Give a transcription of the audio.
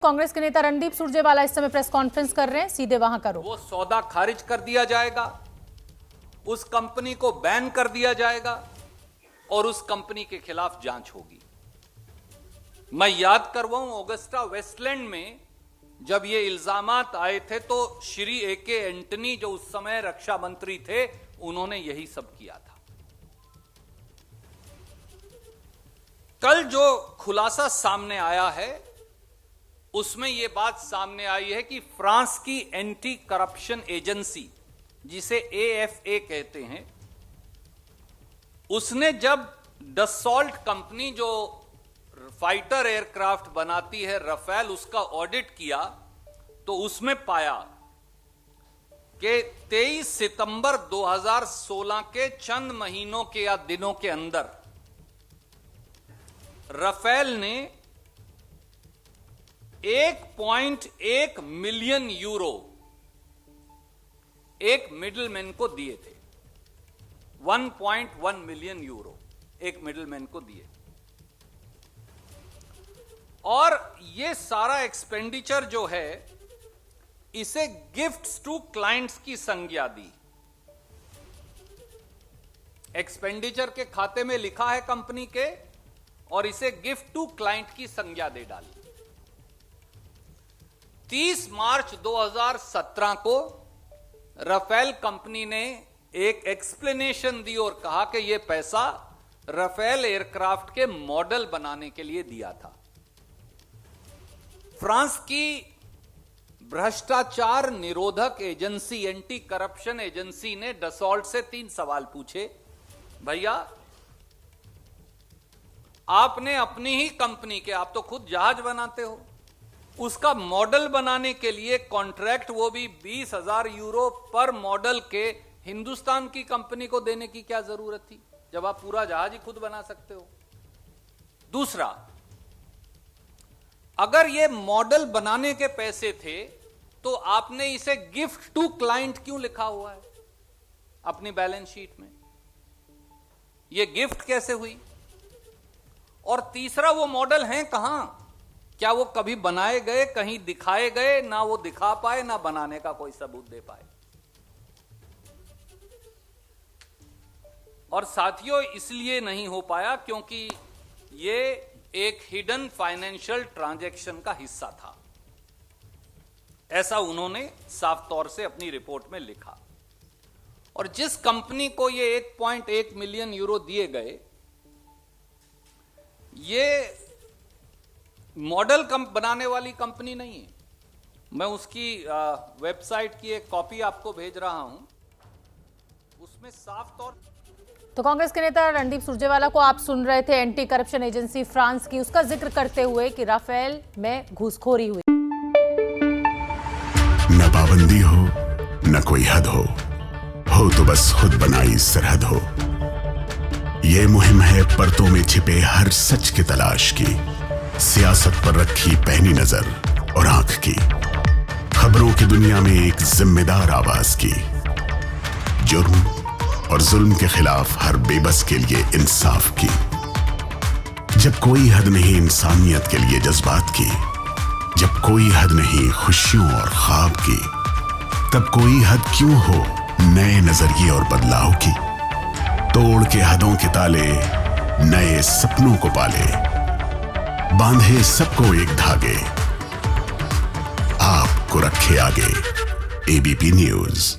कांग्रेस के नेता रणदीप सुरजेवाला इस समय प्रेस कॉन्फ्रेंस कर रहे हैं, सीधे वहां करो। वो सौदा खारिज कर दिया जाएगा, उस कंपनी को बैन कर दिया जाएगा और उस कंपनी के खिलाफ जांच होगी। मैं याद करवाऊं, ऑगस्टा वेस्टलैंड में जब ये इल्जामात आए थे तो श्री ए.के. एंटनी जो उस समय रक्षा मंत्री थे, उन्होंने यही सब किया था। कल जो खुलासा सामने आया है उसमें यह बात सामने आई है कि फ्रांस की एंटी करप्शन एजेंसी, जिसे एएफए कहते हैं, उसने जब डसॉल्ट कंपनी जो फाइटर एयरक्राफ्ट बनाती है रफेल, उसका ऑडिट किया तो उसमें पाया कि 23 सितंबर 2016 के चंद महीनों के या दिनों के अंदर रफेल ने 1.1 मिलियन यूरो एक मिडिलमैन को दिए थे। 1.1 मिलियन यूरो एक मिडिलमैन को दिए और ये सारा एक्सपेंडिचर जो है इसे गिफ्ट्स टू क्लाइंट्स की संज्ञा दी। एक्सपेंडिचर के खाते में लिखा है कंपनी के और इसे गिफ्ट टू क्लाइंट की संज्ञा दे डाली। 30 मार्च 2017 को रफेल कंपनी ने एक एक्सप्लेनेशन दी और कहा कि यह पैसा रफेल एयरक्राफ्ट के मॉडल बनाने के लिए दिया था। फ्रांस की भ्रष्टाचार निरोधक एजेंसी, एंटी करप्शन एजेंसी ने डसॉल्ट से 3 सवाल पूछे। भैया, आपने अपनी ही कंपनी के, आप तो खुद जहाज बनाते हो, उसका मॉडल बनाने के लिए कॉन्ट्रैक्ट, वो भी 20,000 यूरो पर मॉडल के, हिंदुस्तान की कंपनी को देने की क्या जरूरत थी जब आप पूरा जहाज ही खुद बना सकते हो। दूसरा, अगर ये मॉडल बनाने के पैसे थे तो आपने इसे गिफ्ट टू क्लाइंट क्यों लिखा हुआ है अपनी बैलेंस शीट में? ये गिफ्ट कैसे हुई? और तीसरा, वो मॉडल हैं कहां? क्या वो कभी बनाए गए, कहीं दिखाए गए? ना वो दिखा पाए, ना बनाने का कोई सबूत दे पाए। और साथियों, इसलिए नहीं हो पाया क्योंकि ये एक हिडन फाइनेंशियल ट्रांजैक्शन का हिस्सा था, ऐसा उन्होंने साफ तौर से अपनी रिपोर्ट में लिखा। और जिस कंपनी को ये 1.1 मिलियन यूरो दिए गए, ये मॉडल बनाने वाली कंपनी नहीं है। मैं उसकी वेबसाइट की एक कॉपी आपको भेज रहा हूं, उसमें साफ तौर। तो कांग्रेस के नेता रणदीप सुरजेवाला को आप सुन रहे थे, एंटी करप्शन एजेंसी फ्रांस की, उसका जिक्र करते हुए कि राफेल में घूसखोरी हुई। न पाबंदी हो न कोई हद हो तो बस खुद बनाई सरहद हो। ये मुहिम है परतों में छिपे हर सच की तलाश की, सियासत पर रखी पैनी नजर और आंख की, खबरों की दुनिया में एक जिम्मेदार आवाज की, जुर्म और जुल्म के खिलाफ हर बेबस के लिए इंसाफ की। जब कोई हद नहीं इंसानियत के लिए जज्बात की, जब कोई हद नहीं खुशियों और ख्वाब की, तब कोई हद क्यों हो नए नजरिए और बदलाव की। तोड़ के हदों के ताले, नए सपनों को पाले, बांधे सबको एक धागे, आपको रखे आगे। ABP news.